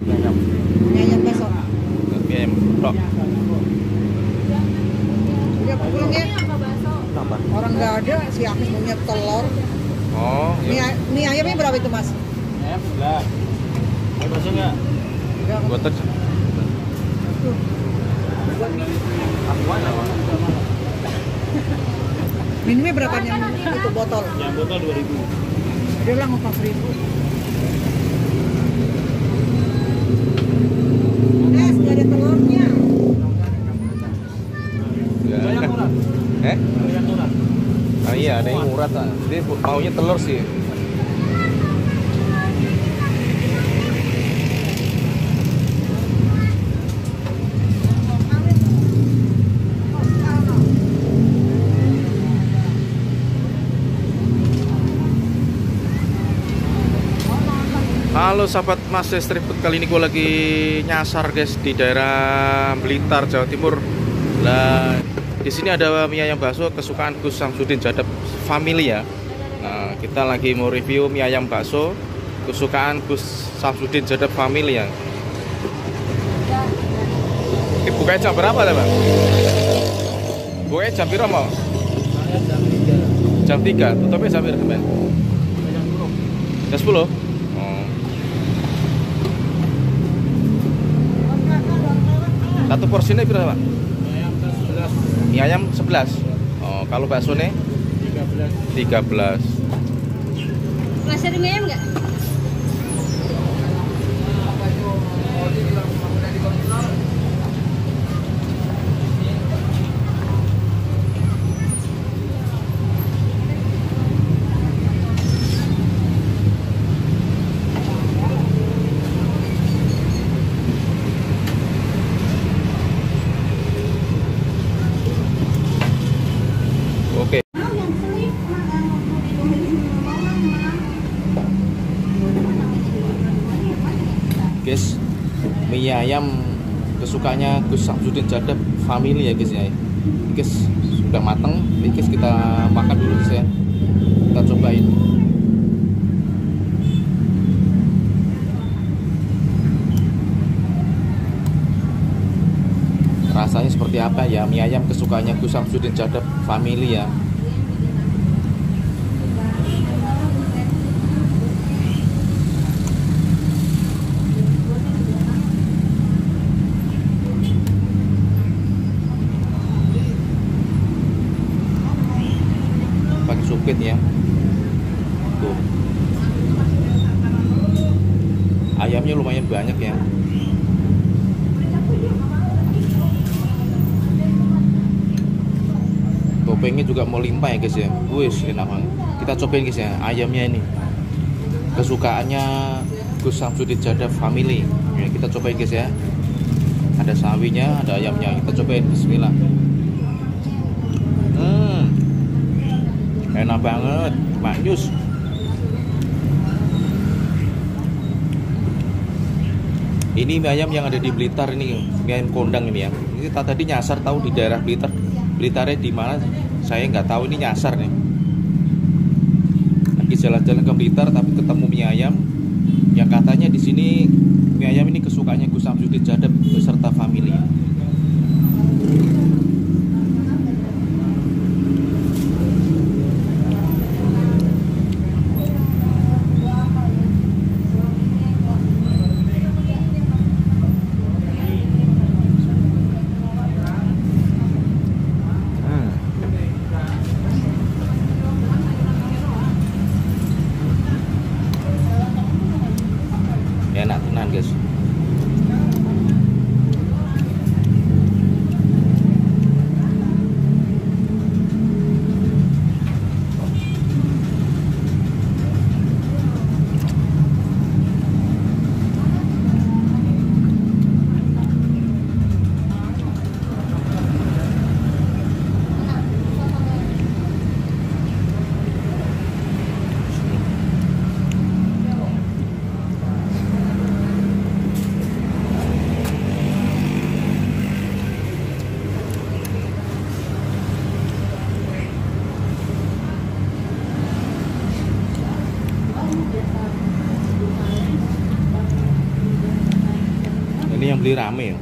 Mie ayam. Mie ayam besok. Mie ayam tok. Udah pulang ya. Kenapa? Orang nggak ada, si Hafiz punya telur. Oh, Mie ayamnya berapa itu mas? Ayam sebelah. Mau bakso nggak? Enggak. buat tes. Aku mana? Minumnya berapa yang itu botol? Yang botol 2.000. Dia lah 4.000. Nggak ada telurnya. Yang murah. Yang murah. Ah iya, ada yang murah tak. Dia maunya telur sih. Halo sahabat Mas Street Food, kali ini gue lagi nyasar guys di daerah Blitar, Jawa Timur. Nah, di sini ada mie ayam bakso kesukaan Gus Samsudin Jadab Family ya. Nah, kita lagi mau review mie ayam bakso kesukaan Gus Samsudin Jadab Family ya. Bukanya jam berapa dah bang? Bukanya jam berapa mau? Jam 3, tutupnya jam berapa bang? Jam 10? Satu porsinya berapa? Mie ayam 11. Oh, kalau bakso nih 13. Masih ada mie ayam nggak? Oke. Guys, mie ayam kesukanya Gus Samsudin Jadab Family ya guys ya. Guys, sudah matang. Ini guys kita makan dulu guys ya. Kita cobain. Rasanya seperti apa ya mie ayam kesukaannya Gus Samsudin Jadab Family ya. Pakai supit ya. Tuh. Ayamnya lumayan banyak ya. Toppingnya juga mau limpah ya guys ya. Wih, enak banget. Kita cobain guys ya ayamnya ini. Kesukaannya Gus Samsudin Jadab Family. Ya, kita cobain guys ya. Ada sawinya, ada ayamnya. Kita cobain, bismillah. Enak banget, maknyus. Ini mie ayam yang ada di Blitar ini, mie ayam kondang ini ya. Ini kita tadi nyasar tahu di daerah Blitar. Blitarnya di mana? Saya nggak tahu, ini nyasar nih. Lagi jalan-jalan ke Blitar tapi ketemu mie ayam yang katanya di sini mie ayam ini kesukaannya Gus Samsudin Jadab beserta family. Enak tenan guys. Ini yang beli rame ya.